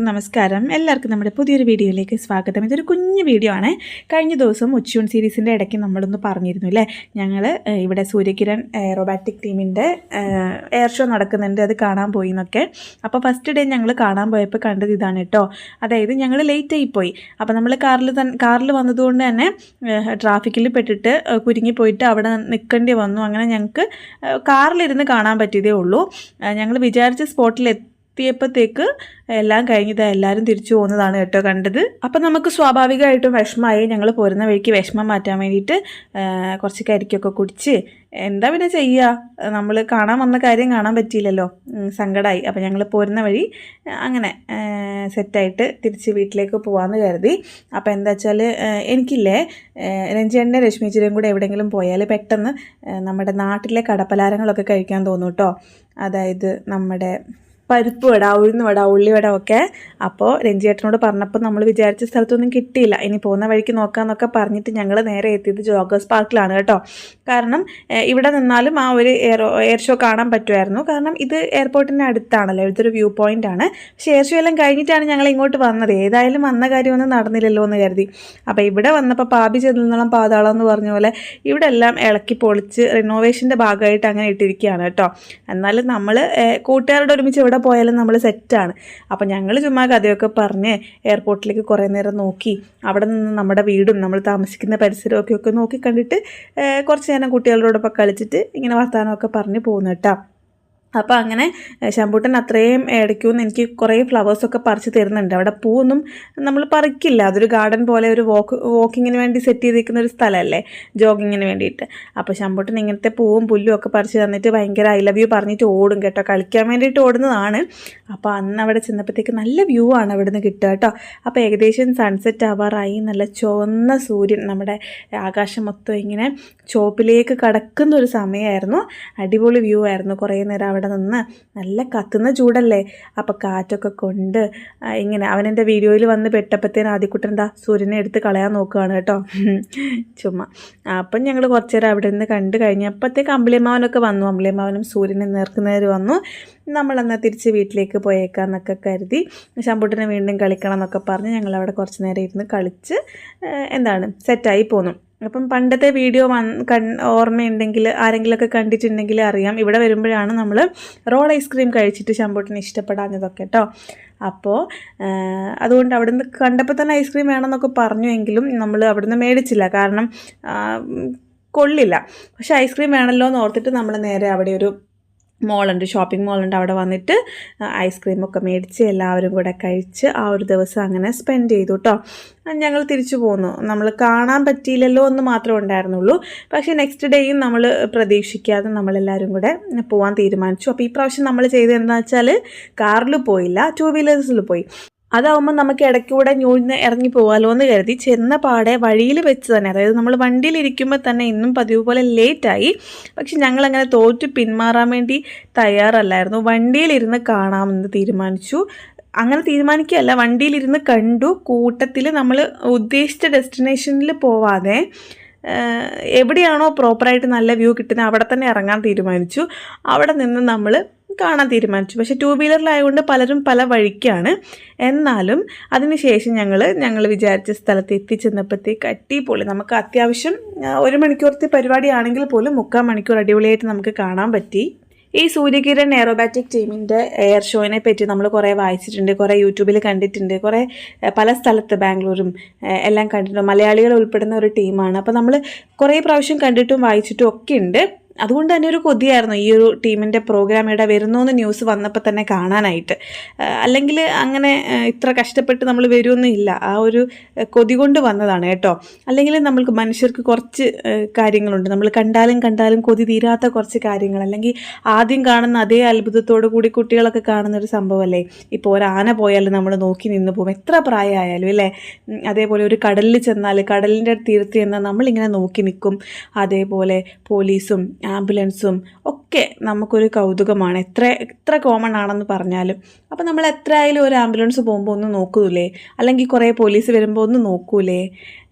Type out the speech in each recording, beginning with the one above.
നമസ്കാരം. എല്ലാവർക്കും നമ്മുടെ പുതിയൊരു വീഡിയോയിലേക്ക് സ്വാഗതം. ഇതൊരു കുഞ്ഞു വീഡിയോ ആണ്. കഴിഞ്ഞ ദിവസം ഉച്ചയൂൺ സീരീസിൻ്റെ ഇടയ്ക്ക് നമ്മളൊന്ന് പറഞ്ഞിരുന്നു അല്ലേ, ഞങ്ങൾ ഇവിടെ സൂര്യകിരൺ എയറോബാറ്റിക് ടീമിൻ്റെ എയർ ഷോ നടക്കുന്നുണ്ട്, അത് കാണാൻ പോയി എന്നൊക്കെ. അപ്പോൾ ഫസ്റ്റ് ഡേ ഞങ്ങൾ കാണാൻ പോയപ്പോൾ കണ്ടത് ഇതാണ് കേട്ടോ. അതായത് ഞങ്ങൾ ലേറ്റായി പോയി. അപ്പോൾ നമ്മൾ കാറിൽ വന്നതുകൊണ്ട് തന്നെ ട്രാഫിക്കിൽ പെട്ടിട്ട് കുരുങ്ങിപ്പോയിട്ട് അവിടെ നിൽക്കേണ്ടി വന്നു. അങ്ങനെ ഞങ്ങൾക്ക് കാറിലിരുന്ന് കാണാൻ പറ്റിയതേ ഉള്ളൂ. ഞങ്ങൾ വിചാരിച്ച സ്പോട്ടിൽ എത്തിയപ്പോഴത്തേക്ക് എല്ലാം കഴിഞ്ഞത് എല്ലാവരും തിരിച്ചു പോകുന്നതാണ് കേട്ടോ കണ്ടത്. അപ്പം നമുക്ക് സ്വാഭാവികമായിട്ടും വിഷമമായി. ഞങ്ങൾ പോരുന്ന വഴിക്ക് വിഷമം മാറ്റാൻ വേണ്ടിയിട്ട് കുറച്ച് കരിക്കൊക്കെ കുടിച്ച് എന്താ പിന്നെ ചെയ്യുക, നമ്മൾ കാണാൻ വന്ന കാര്യം കാണാൻ പറ്റിയില്ലല്ലോ, സങ്കടമായി. അപ്പം ഞങ്ങൾ പോരുന്ന വഴി അങ്ങനെ സെറ്റായിട്ട് തിരിച്ച് വീട്ടിലേക്ക് പോകാമെന്ന് കരുതി. അപ്പോൾ എന്താ വെച്ചാൽ എനിക്കില്ലേ രഞ്ജേട്ടൻ്റെ രശ്മിച്ചിയും കൂടെ എവിടെയെങ്കിലും പോയാൽ പെട്ടെന്ന് നമ്മുടെ നാട്ടിലെ കടപ്പലാരങ്ങളൊക്കെ കഴിക്കാൻ തോന്നും കേട്ടോ. അതായത് നമ്മുടെ പരിപ്പ് വട, ഉഴുന്നുവട, ഉള്ളിവട ഒക്കെ. അപ്പോൾ രഞ്ജിയേട്ടനോട് പറഞ്ഞപ്പോൾ നമ്മൾ വിചാരിച്ച സ്ഥലത്തൊന്നും കിട്ടിയില്ല. ഇനി പോകുന്ന വഴിക്ക് നോക്കാമെന്നൊക്കെ പറഞ്ഞിട്ട് ഞങ്ങൾ നേരെ എത്തിയത് ജോഗേഴ്സ് പാർക്കിലാണ് കേട്ടോ. കാരണം ഇവിടെ നിന്നാലും ആ ഒരു എയർ ഷോ കാണാൻ പറ്റുമായിരുന്നു. കാരണം ഇത് എയർപോർട്ടിൻ്റെ അടുത്താണല്ലോ, ഇതൊരു വ്യൂ പോയിൻ്റ് ആണ്. പക്ഷേ എയർ ഷോ എല്ലാം കഴിഞ്ഞിട്ടാണ് ഞങ്ങൾ ഇങ്ങോട്ട് വന്നത്. ഏതായാലും വന്ന കാര്യമൊന്നും നടന്നില്ലല്ലോ എന്ന് കരുതി. അപ്പോൾ ഇവിടെ വന്നപ്പോൾ പാപി ചെന്നിളം പാതാളം എന്ന് പറഞ്ഞ പോലെ ഇവിടെ എല്ലാം ഇളക്കി പൊളിച്ച് റിനോവേഷൻ്റെ ഭാഗമായിട്ട് അങ്ങനെ ഇട്ടിരിക്കുകയാണ് കേട്ടോ. എന്നാലും നമ്മൾ കൂട്ടുകാരോട് ഒരുമിച്ച് ഇവിടെ പോയാലും നമ്മൾ സെറ്റാണ്. അപ്പോൾ ഞങ്ങൾ ചുമ്മാ കഥയൊക്കെ പറഞ്ഞ് എയർപോർട്ടിലേക്ക് കുറേ നേരം നോക്കി, അവിടെ നിന്ന് നമ്മുടെ വീടും നമ്മൾ താമസിക്കുന്ന പരിസരമൊക്കെ ഒക്കെ നോക്കി കണ്ടിട്ട് കുറച്ച് നേരം കുട്ടികളോടൊപ്പം കളിച്ചിട്ട് ഇങ്ങനെ വർത്തമാനമൊക്കെ പറഞ്ഞ് പോകുന്നു കേട്ടോ. അപ്പോൾ അങ്ങനെ ശമ്പൂട്ടൻ അത്രയും ഇടയ്ക്കുമെന്ന് എനിക്ക് കുറേ ഫ്ലവേഴ്സൊക്കെ പറിച്ച് തരുന്നുണ്ട്. അവിടെ പൂവൊന്നും നമ്മൾ പറിക്കില്ല, അതൊരു ഗാർഡൻ പോലെ ഒരു വാക്കിങ്ങിന് വേണ്ടി സെറ്റ് ചെയ്തിരിക്കുന്ന ഒരു സ്ഥലമല്ലേ, ജോഗിങ്ങിന് വേണ്ടിയിട്ട്. അപ്പോൾ ശമ്പൂട്ടൻ ഇങ്ങനത്തെ പൂവും പുല്ലും ഒക്കെ പറിച്ച് തന്നിട്ട് ഭയങ്കര ഐ ലവ് യു പറഞ്ഞിട്ട് ഓടും കേട്ടോ, കളിക്കാൻ വേണ്ടിയിട്ട് ഓടുന്നതാണ്. അപ്പോൾ അന്ന് അവിടെ ചെന്നപ്പോഴത്തേക്ക് നല്ല വ്യൂ ആണ് അവിടെ നിന്ന് കിട്ടുക കേട്ടോ. അപ്പോൾ ഏകദേശം സൺസെറ്റ് ആവാറായി. നല്ല ചുവന്ന സൂര്യൻ നമ്മുടെ ആകാശം മൊത്തം ഇങ്ങനെ ചുവപ്പിലേക്ക് കടക്കുന്ന ഒരു സമയമായിരുന്നു. അടിപൊളി വ്യൂ ആയിരുന്നു. കുറേ നേരം അവിടെ നിന്ന് നല്ല കത്തുന്ന ചൂടല്ലേ, അപ്പോൾ കാറ്റൊക്കെ കൊണ്ട് ഇങ്ങനെ അവനെൻ്റെ വീഡിയോയിൽ വന്ന് പെട്ടപ്പോഴത്തേന് ആദ്യക്കുട്ടൻ എന്താ സൂര്യനെ എടുത്ത് കളയാൻ നോക്കുകയാണ് കേട്ടോ, ചുമ്മാ. അപ്പം ഞങ്ങൾ കുറച്ച് നേരം അവിടെ നിന്ന് കണ്ടു കഴിഞ്ഞപ്പോഴത്തേക്ക് അമ്പിളിയമ്മാവനൊക്കെ വന്നു. അമ്പിളിയമ്മാവനും സൂര്യനെ നേർക്കുനേർ വന്നു. നമ്മളെന്നാൽ തിരിച്ച് വീട്ടിലേക്ക് പോയേക്കാന്നൊക്കെ കരുതി. ശമ്പൂട്ടിനെ വീണ്ടും കളിക്കണം എന്നൊക്കെ പറഞ്ഞ് ഞങ്ങളവിടെ കുറച്ച് നേരം ഇരുന്ന് കളിച്ച് എന്താണ് സെറ്റായി പോന്നു. അപ്പം പണ്ടത്തെ വീഡിയോ ഓർമ്മയുണ്ടെങ്കിൽ ആരെങ്കിലുമൊക്കെ കണ്ടിട്ടുണ്ടെങ്കിൽ അറിയാം, ഇവിടെ വരുമ്പോഴാണ് നമ്മൾ റോൾ ഐസ്ക്രീം കഴിച്ചിട്ട് ശമ്പൂട്ടിന് ഇഷ്ടപ്പെടാഞ്ഞതൊക്കെ കേട്ടോ. അപ്പോൾ അതുകൊണ്ട് അവിടെ നിന്ന് കണ്ടപ്പോൾ തന്നെ ഐസ്ക്രീം വേണമെന്നൊക്കെ പറഞ്ഞുവെങ്കിലും നമ്മൾ അവിടെ നിന്ന് മേടിച്ചില്ല, കാരണം കൊള്ളില്ല. പക്ഷേ ഐസ്ക്രീം വേണമല്ലോ എന്ന് ഓർത്തിട്ട് നമ്മൾ നേരെ അവിടെ ഒരു മോളുണ്ട്, ഷോപ്പിംഗ് മോളുണ്ട്, അവിടെ വന്നിട്ട് ഐസ്ക്രീമൊക്കെ മേടിച്ച് എല്ലാവരും കൂടെ കഴിച്ച് ആ ഒരു ദിവസം അങ്ങനെ സ്പെൻഡ് ചെയ്തു കേട്ടോ. ഞങ്ങൾ തിരിച്ചു പോന്നു. നമ്മൾ കാണാൻ പറ്റിയില്ലല്ലോ എന്ന് മാത്രമേ ഉണ്ടായിരുന്നുള്ളൂ. പക്ഷേ നെക്സ്റ്റ് ഡേയും നമ്മൾ പ്രതീക്ഷിക്കാതെ നമ്മളെല്ലാവരും കൂടെ പോകാൻ തീരുമാനിച്ചു. അപ്പോൾ ഈ പ്രാവശ്യം നമ്മൾ ചെയ്തത് എന്താണെന്ന് വെച്ചാൽ കാറിൽ പോയില്ല, 2 വീലേഴ്സിൽ പോയി. അതാവുമ്പോൾ നമുക്ക് ഇടയ്ക്കൂടെ ഞൂഴ്ന്ന് ഇറങ്ങി പോകാമല്ലോ എന്ന് കരുതി ചെന്ന പാടെ വഴിയിൽ വെച്ച് തന്നെ, അതായത് നമ്മൾ വണ്ടിയിലിരിക്കുമ്പോൾ തന്നെ ഇന്നും പതിവ് പോലെ ലേറ്റായി. പക്ഷെ ഞങ്ങളങ്ങനെ തോറ്റു പിന്മാറാൻ വേണ്ടി തയ്യാറല്ലായിരുന്നു. വണ്ടിയിലിരുന്ന് കാണാമെന്ന് തീരുമാനിച്ചു. അങ്ങനെ തീരുമാനിക്കുകയല്ല, വണ്ടിയിലിരുന്ന് കണ്ടു. കൂട്ടത്തിൽ നമ്മൾ ഉദ്ദേശിച്ച ഡെസ്റ്റിനേഷനിൽ പോവാതെ എവിടെയാണോ പ്രോപ്പറായിട്ട് നല്ല വ്യൂ കിട്ടുന്നത് അവിടെ തന്നെ ഇറങ്ങാൻ തീരുമാനിച്ചു. അവിടെ നിന്ന് നമ്മൾ കാണാൻ തീരുമാനിച്ചു. പക്ഷേ 2 വീലറിലായതുകൊണ്ട് പലരും പല വഴിക്കാണ്. എന്നാലും അതിനുശേഷം ഞങ്ങൾ വിചാരിച്ച സ്ഥലത്ത് എത്തിച്ചെന്നപ്പോഴത്തേക്ക് അടിപൊളി, നമുക്ക് അത്യാവശ്യം 1 മണിക്കൂറത്തെ പരിപാടിയാണെങ്കിൽ പോലും 3/4 മണിക്കൂർ അടിപൊളിയായിട്ട് നമുക്ക് കാണാൻ പറ്റി. ഈ സൂര്യകിരൺ എയറോബാറ്റിക് ടീമിൻ്റെ എയർ ഷോയിനെ പറ്റി നമ്മൾ കുറേ വായിച്ചിട്ടുണ്ട്, കുറേ യൂട്യൂബിൽ കണ്ടിട്ടുണ്ട്, കുറേ പല സ്ഥലത്ത് ബാംഗ്ലൂരും എല്ലാം കണ്ടിട്ടുണ്ട്. മലയാളികൾ ഉൾപ്പെടുന്ന ഒരു ടീമാണ്. അപ്പോൾ നമ്മൾ കുറേ പ്രാവശ്യം കണ്ടിട്ടും വായിച്ചിട്ടും ഒക്കെ ഉണ്ട്. അതുകൊണ്ട് തന്നെ ഒരു കൊതിയായിരുന്നു ഈ ഒരു ടീമിൻ്റെ പ്രോഗ്രാം ഇവിടെ വരുന്നു എന്ന് ന്യൂസ് വന്നപ്പോൾ തന്നെ കാണാനായിട്ട്. അല്ലെങ്കിൽ അങ്ങനെ ഇത്ര കഷ്ടപ്പെട്ട് നമ്മൾ വരുമൊന്നും ഇല്ല, ആ ഒരു കൊതി കൊണ്ട് വന്നതാണ് കേട്ടോ. അല്ലെങ്കിൽ നമ്മൾക്ക് മനുഷ്യർക്ക് കുറച്ച് കാര്യങ്ങളുണ്ട്, നമ്മൾ കണ്ടാലും കൊതി തീരാത്ത കുറച്ച് കാര്യങ്ങൾ. അല്ലെങ്കിൽ ആദ്യം കാണുന്ന അതേ അത്ഭുതത്തോടു കൂടി കുട്ടികളൊക്കെ കാണുന്നൊരു സംഭവമല്ലേ. ഇപ്പോൾ ഒരു ആന പോയാൽ നമ്മൾ നോക്കി നിന്ന് പോകും, എത്ര പ്രായമായാലും അല്ലേ. അതേപോലെ ഒരു കടലിൽ ചെന്നാൽ, കടലിൻ്റെ തീരത്ത് ചെന്നാൽ നമ്മളിങ്ങനെ നോക്കി നിൽക്കും. അതേപോലെ പോലീസും ആംബുലൻസും ഒക്കെ നമുക്കൊരു കൗതുകമാണ്, എത്ര കോമൺ ആണെന്ന് പറഞ്ഞാലും. അപ്പോൾ നമ്മൾ എത്രയായാലും ഒരു ആംബുലൻസ് പോകുമ്പോൾ ഒന്ന് നോക്കൂലേ, അല്ലെങ്കിൽ കുറേ പോലീസ് വരുമ്പോൾ ഒന്ന് നോക്കൂലേ,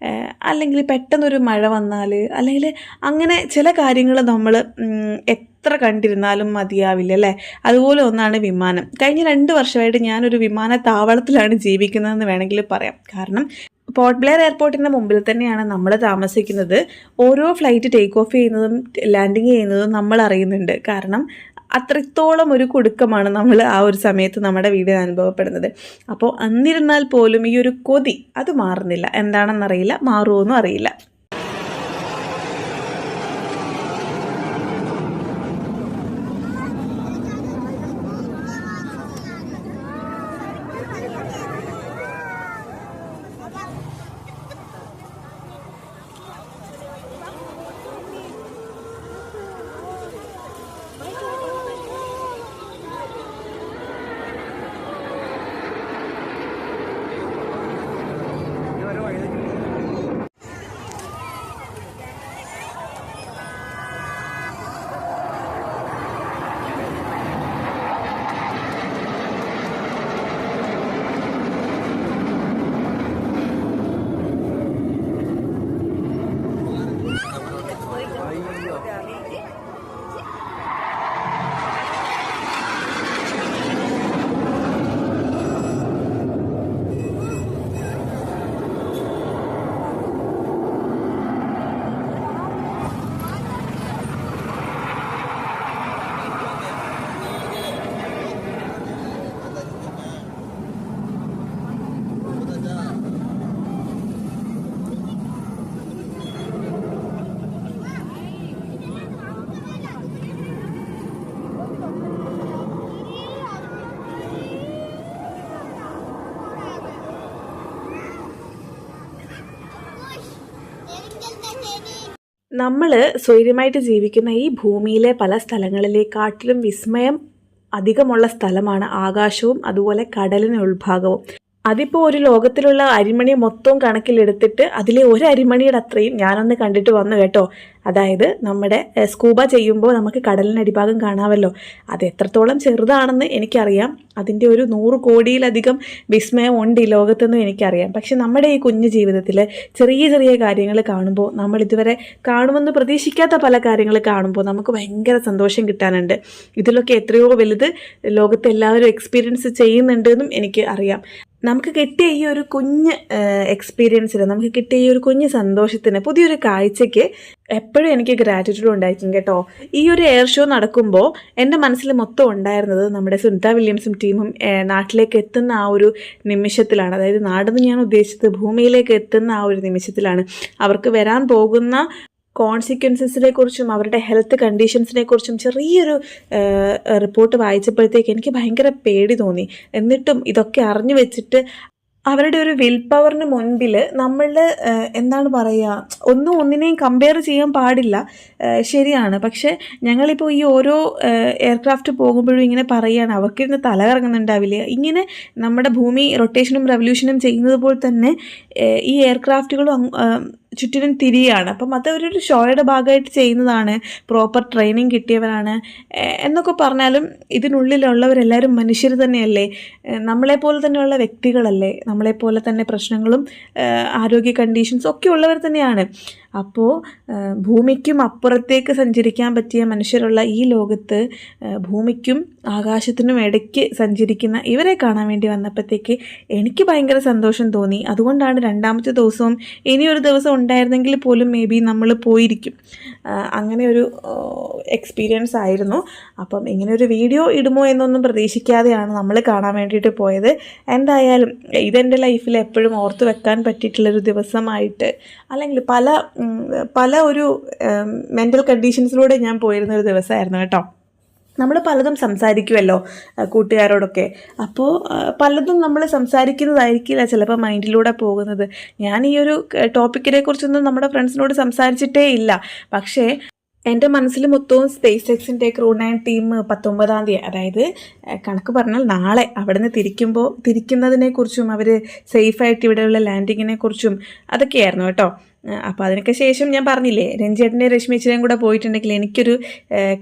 അല്ലെങ്കിൽ പെട്ടെന്നൊരു മഴ വന്നാൽ, അല്ലെങ്കിൽ അങ്ങനെ ചില കാര്യങ്ങൾ നമ്മൾ എത്ര കണ്ടിരുന്നാലും മതിയാവില്ല അല്ലേ. അതുപോലെ ഒന്നാണ് വിമാനം. കഴിഞ്ഞ 2 വർഷമായിട്ട് ഞാനൊരു വിമാനത്താവളത്തിലാണ് ജീവിക്കുന്നതെന്ന് വേണമെങ്കിൽ പറയാം. കാരണം പോർട്ട് ബ്ലെയർ എയർപോർട്ടിൻ്റെ മുമ്പിൽ തന്നെയാണ് നമ്മൾ താമസിക്കുന്നത്. ഓരോ ഫ്ലൈറ്റ് ടേക്ക് ഓഫ് ചെയ്യുന്നതും ലാൻഡിങ് ചെയ്യുന്നതും നമ്മൾ അറിയുന്നുണ്ട്. കാരണം അത്രത്തോളം ഒരു കുടുക്കമാണ് നമ്മൾ ആ ഒരു സമയത്ത് നമ്മുടെ വീടിന് അനുഭവപ്പെടുന്നത്. അപ്പോൾ എന്നിരുന്നാൽ പോലും ഈ ഒരു കൊതി അത് മാറുന്നില്ല. എന്താണെന്നറിയില്ല, മാറുമോയെന്നും അറിയില്ല. നമ്മൾ സ്വൈര്യമായിട്ട് ജീവിക്കുന്ന ഈ ഭൂമിയിലെ പല സ്ഥലങ്ങളിലേക്കാട്ടിലും വിസ്മയം അധികമുള്ള സ്ഥലമാണ് ആകാശവും അതുപോലെ കടലിന് ഉൾഭാഗവും. അതിപ്പോൾ ഒരു ലോകത്തിലുള്ള അരിമണി മൊത്തവും കണക്കിലെടുത്തിട്ട് അതിലെ ഒരു അരിമണിയുടെ അത്രയും ഞാനൊന്ന് കണ്ടിട്ട് വന്നു കേട്ടോ. അതായത് നമ്മുടെ സ്കൂബ ചെയ്യുമ്പോൾ നമുക്ക് കടലിനടിഭാഗം കാണാമല്ലോ. അത് എത്രത്തോളം ചെറുതാണെന്ന് എനിക്കറിയാം. അതിൻ്റെ ഒരു 100 കോടിയിലധികം വിസ്മയം ഉണ്ട് ഈ ലോകത്തെന്നും എനിക്കറിയാം. പക്ഷെ നമ്മുടെ ഈ കുഞ്ഞു ജീവിതത്തിൽ ചെറിയ ചെറിയ കാര്യങ്ങൾ കാണുമ്പോൾ, നമ്മൾ ഇതുവരെ കാണുമെന്ന് പ്രതീക്ഷിക്കാത്ത പല കാര്യങ്ങൾ കാണുമ്പോൾ നമുക്ക് ഭയങ്കര സന്തോഷം കിട്ടാനുണ്ട്. ഇതിലൊക്കെ എത്രയോ വലുത് ലോകത്ത് എല്ലാവരും എക്സ്പീരിയൻസ് ചെയ്യുന്നുണ്ടെന്നും എനിക്ക് അറിയാം. നമുക്ക് കിട്ടിയ ഈ ഒരു കുഞ്ഞ് എക്സ്പീരിയൻസിന്, നമുക്ക് കിട്ടിയ ഈ ഒരു കുഞ്ഞ് സന്തോഷത്തിന്, പുതിയൊരു കാഴ്ചയ്ക്ക് എപ്പോഴും എനിക്ക് ഗ്രാറ്റിറ്റ്യൂഡ് ഉണ്ടായിരിക്കും കേട്ടോ. ഈ ഒരു എയർ ഷോ നടക്കുമ്പോൾ എൻ്റെ മനസ്സിൽ മൊത്തം ഉണ്ടായിരുന്നത് നമ്മുടെ സുനിത വില്യംസും ടീമും നാട്ടിലേക്ക് എത്തുന്ന ആ ഒരു നിമിഷത്തിലാണ്. അതായത് നാടെന്ന് ഞാൻ ഉദ്ദേശിച്ചത് ഭൂമിയിലേക്ക് എത്തുന്ന ആ ഒരു നിമിഷത്തിലാണ്. അവർക്ക് വരാൻ പോകുന്ന കോൺസിക്വൻസസിനെ കുറിച്ചും അവരുടെ ഹെൽത്ത് കണ്ടീഷൻസിനെ കുറിച്ചും ചെറിയൊരു റിപ്പോർട്ട് വായിച്ചപ്പോഴത്തേക്ക് എനിക്ക് ഭയങ്കര പേടി തോന്നി. എന്നിട്ടും ഇതൊക്കെ അറിഞ്ഞു വെച്ചിട്ട് അവരുടെ ഒരു വിൽ പവറിന് മുൻപിൽ നമ്മളുടെ എന്താണ് പറയുക, ഒന്നിനെയും കമ്പയർ ചെയ്യാൻ പാടില്ല, ശരിയാണ്. പക്ഷേ ഞങ്ങളിപ്പോൾ ഈ ഓരോ എയർക്രാഫ്റ്റ് പോകുമ്പോഴും ഇങ്ങനെ പറയുകയാണ്, അവർക്കിരുന്ന് തലകറങ്ങുന്നുണ്ടാവില്ല. ഇങ്ങനെ നമ്മുടെ ഭൂമി റൊട്ടേഷനും റെവല്യൂഷനും ചെയ്യുന്നത് പോലെ തന്നെ ഈ എയർക്രാഫ്റ്റുകളും ചുറ്റിനും തിരിയാണ്. അപ്പം അതൊരു ഷോയുടെ ഭാഗമായിട്ട് ചെയ്യുന്നതാണ്, പ്രോപ്പർ ട്രെയിനിങ് കിട്ടിയവരാണ് എന്നൊക്കെ പറഞ്ഞാലും ഇതിനുള്ളിലുള്ളവരെല്ലാവരും മനുഷ്യർ തന്നെയല്ലേ, നമ്മളെപ്പോലെ തന്നെയുള്ള വ്യക്തികളല്ലേ, നമ്മളെപ്പോലെ തന്നെ പ്രശ്നങ്ങളും ആരോഗ്യ കണ്ടീഷൻസും ഒക്കെ ഉള്ളവർ തന്നെയാണ്. അപ്പോൾ ഭൂമിക്കും അപ്പുറത്തേക്ക് സഞ്ചരിക്കാൻ പറ്റിയ മനുഷ്യരുള്ള ഈ ലോകത്ത് ഭൂമിക്കും ആകാശത്തിനും ഇടയ്ക്ക് സഞ്ചരിക്കുന്ന ഇവരെ കാണാൻ വേണ്ടി വന്നപ്പോഴത്തേക്ക് എനിക്ക് ഭയങ്കര സന്തോഷം തോന്നി. അതുകൊണ്ടാണ് രണ്ടാമത്തെ ദിവസവും ഇനിയൊരു ദിവസം ഉണ്ടായിരുന്നെങ്കിൽ പോലും മേ ബി നമ്മൾ പോയിരിക്കും. അങ്ങനെ ഒരു എക്സ്പീരിയൻസ് ആയിരുന്നു. അപ്പം ഇങ്ങനെയൊരു വീഡിയോ ഇടുമോ എന്നൊന്നും പ്രതീക്ഷിക്കാതെയാണ് നമ്മൾ കാണാൻ വേണ്ടിയിട്ട് പോയത്. എന്തായാലും ഇതെൻ്റെ ലൈഫിൽ എപ്പോഴും ഓർത്ത് വെക്കാൻ പറ്റിയിട്ടുള്ളൊരു ദിവസമായിട്ട്, അല്ലെങ്കിൽ പല ഒരു മെൻ്റൽ കണ്ടീഷൻസിലൂടെ ഞാൻ പോയിരുന്നൊരു ദിവസമായിരുന്നു കേട്ടോ. നമ്മൾ പലതും സംസാരിക്കുമല്ലോ കൂട്ടുകാരോടൊക്കെ. അപ്പോൾ പലതും നമ്മൾ സംസാരിക്കുന്നതായിരിക്കില്ല ചിലപ്പോൾ മൈൻഡിലൂടെ പോകുന്നത്. ഞാൻ ഈ ഒരു ടോപ്പിക്കിനെ കുറിച്ചൊന്നും നമ്മുടെ ഫ്രണ്ട്സിനോട് സംസാരിച്ചിട്ടേ ഇല്ല. പക്ഷേ എൻ്റെ മനസ്സിൽ മൊത്തവും സ്പേസ് എക്സിൻ്റെ ക്രൂ 9 ടീം 19-ാം തീയതി, അതായത് കണക്ക് പറഞ്ഞാൽ നാളെ അവിടെ നിന്ന് തിരിക്കുന്നതിനെക്കുറിച്ചും അവർ സേഫായിട്ട് ഇവിടെയുള്ള ലാൻഡിങ്ങിനെ കുറിച്ചും അതൊക്കെയായിരുന്നു കേട്ടോ. അപ്പോൾ അതിനൊക്കെ ശേഷം ഞാൻ പറഞ്ഞില്ലേ, രഞ്ജേട്ടൻ്റെ രശ്മിച്ചേയും കൂടെ പോയിട്ടുണ്ടെങ്കിൽ എനിക്കൊരു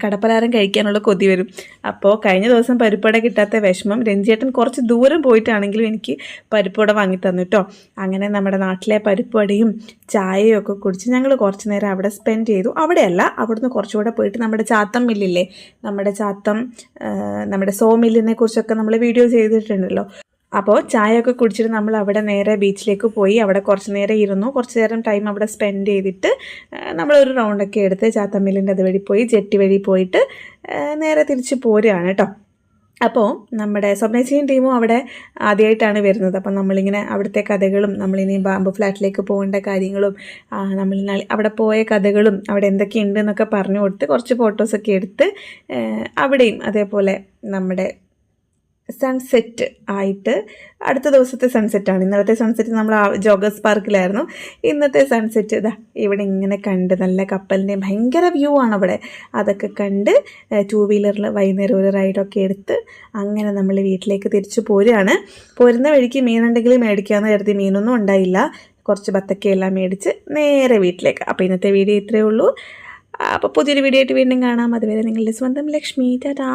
കടപ്പലാരം കഴിക്കാനുള്ള കൊതി വരും. അപ്പോൾ കഴിഞ്ഞ ദിവസം പരിപ്പുവട കിട്ടാത്ത വിഷമം രഞ്ജേട്ടൻ കുറച്ച് ദൂരം പോയിട്ടാണെങ്കിലും എനിക്ക് പരിപ്പുവട വാങ്ങി തന്നു കേട്ടോ. അങ്ങനെ നമ്മുടെ നാട്ടിലെ പരിപ്പുവടയും ചായയും ഒക്കെ കുടിച്ച് ഞങ്ങൾ കുറച്ച് നേരം അവിടെ സ്പെൻഡ് ചെയ്തു. അവിടെയല്ല, അവിടുന്ന് കുറച്ചുകൂടെ പോയിട്ട് നമ്മുടെ ചാത്തം മില്ലില്ലേ, നമ്മുടെ സോ മില്ലിനെ കുറിച്ചൊക്കെ നമ്മൾ വീഡിയോ ചെയ്തിട്ടുണ്ടല്ലോ. അപ്പോൾ ചായയൊക്കെ കുടിച്ചിട്ട് നമ്മൾ അവിടെ നേരെ ബീച്ചിലേക്ക് പോയി. അവിടെ കുറച്ച് നേരം ഇരുന്നു. കുറച്ച് നേരം ടൈം അവിടെ സ്പെൻഡ് ചെയ്തിട്ട് നമ്മളൊരു റൗണ്ടൊക്കെ എടുത്ത് ചാത്തമ്മില്ലിൻ്റെ അതുവഴി പോയി ജെട്ടി വഴി പോയിട്ട് നേരെ തിരിച്ച് പോരുകയാണ് കേട്ടോ. അപ്പോൾ നമ്മുടെ സ്വപ്നച്ചയും ടീമും അവിടെ ആദ്യമായിട്ടാണ് വരുന്നത്. അപ്പം നമ്മളിങ്ങനെ അവിടുത്തെ കഥകളും നമ്മളിനി ബാംബു ഫ്ലാറ്റിലേക്ക് പോകേണ്ട കാര്യങ്ങളും നമ്മൾ അവിടെ പോയ കഥകളും അവിടെ എന്തൊക്കെ ഉണ്ടെന്നൊക്കെ പറഞ്ഞു കൊടുത്ത് കുറച്ച് ഫോട്ടോസൊക്കെ എടുത്ത് അവിടെയും അതേപോലെ നമ്മുടെ സൺസെറ്റ് ആയിട്ട്, അടുത്ത ദിവസത്തെ സൺസെറ്റാണ്. ഇന്നലത്തെ സൺസെറ്റ് നമ്മൾ ജോഗേഴ്സ് പാർക്കിലായിരുന്നു. ഇന്നത്തെ സൺസെറ്റ് ഇതാ ഇവിടെ ഇങ്ങനെ കണ്ട് നല്ല കപ്പലിൻ്റെ ഭയങ്കര വ്യൂ ആണ് അവിടെ. അതൊക്കെ കണ്ട് 2 വീലറിൽ വൈകുന്നേരം ഒരു റൈഡൊക്കെ എടുത്ത് അങ്ങനെ നമ്മൾ വീട്ടിലേക്ക് തിരിച്ചു പോരുകയാണ്. പോരുന്ന വഴിക്ക് മീനുണ്ടെങ്കിൽ മേടിക്കാമെന്ന് കരുതി. മീനൊന്നും ഉണ്ടായില്ല. കുറച്ച് ബത്തക്കയെല്ലാം മേടിച്ച് നേരെ വീട്ടിലേക്ക്. അപ്പോൾ ഇന്നത്തെ വീഡിയോ ഇത്രയേ ഉള്ളൂ. അപ്പോൾ പുതിയൊരു വീഡിയോ ആയിട്ട് വീണ്ടും കാണാം. അതുവരെ നിങ്ങളുടെ സ്വന്തം ലക്ഷ്മി. ടാറ്റാ.